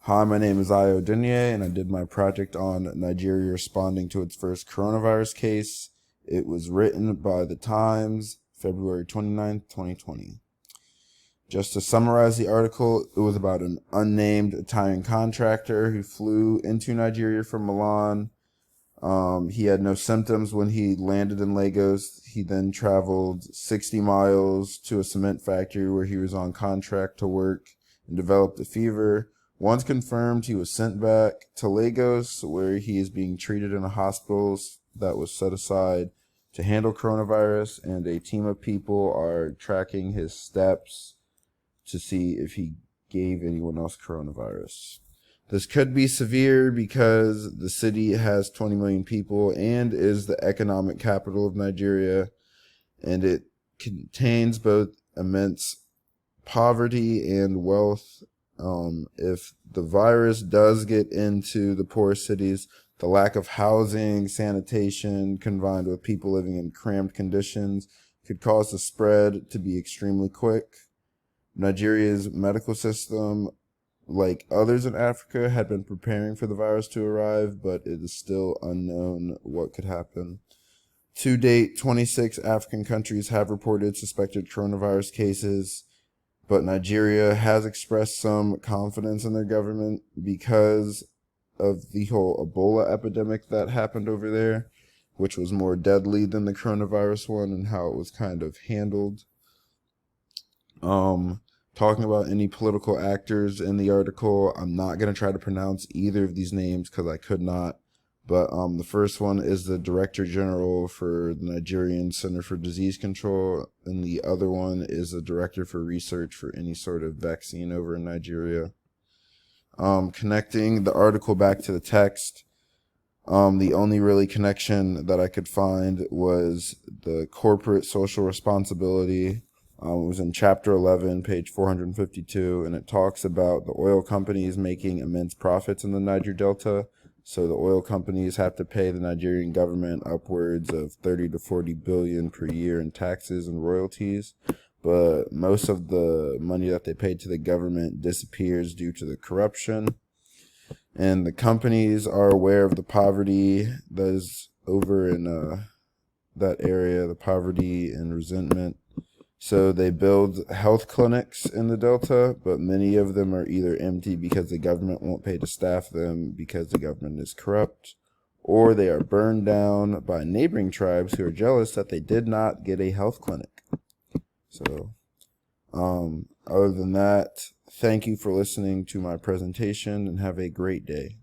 Hi, my name is Ayo Dunye, and I did my project on Nigeria responding to its first coronavirus case. It was written by The Times, February 29th, 2020. Just to summarize the article, it was about an unnamed Italian contractor who flew into Nigeria from Milan. He had no symptoms when he landed in Lagos. He then traveled 60 miles to a cement factory where he was on contract to work and developed a fever. Once confirmed, he was sent back to Lagos, where he is being treated in a hospital that was set aside to handle coronavirus, and a team of people are tracking his steps to see if he gave anyone else coronavirus. This could be severe because the city has 20 million people and is the economic capital of Nigeria, and it contains both immense poverty and wealth. If the virus does get into the poor cities, the lack of housing, sanitation, combined with people living in cramped conditions, could cause the spread to be extremely quick. Nigeria's medical system, like others in Africa, had been preparing for the virus to arrive, but it is still unknown what could happen. To date, 26 African countries have reported suspected coronavirus cases, but Nigeria has expressed some confidence in their government because of the whole Ebola epidemic that happened over there, which was more deadly than the coronavirus one, and how it was kind of handled. Talking about any political actors in the article, I'm not going to try to pronounce either of these names because I could not. But the first one is the Director General for the Nigerian Center for Disease Control, and the other one is the Director for Research for any sort of vaccine over in Nigeria. Connecting the article back to the text, the only really connection that I could find was the corporate social responsibility. It was in Chapter 11, page 452, and it talks about the oil companies making immense profits in the Niger Delta. So the oil companies have to pay the Nigerian government upwards of 30 to 40 billion per year in taxes and royalties. But most of the money that they pay to the government disappears due to the corruption. And the companies are aware of the poverty that is over in that area, the poverty and resentment. So they build health clinics in the Delta, but many of them are either empty because the government won't pay to staff them because the government is corrupt, or they are burned down by neighboring tribes who are jealous that they did not get a health clinic. So, other than that, thank you for listening to my presentation and have a great day.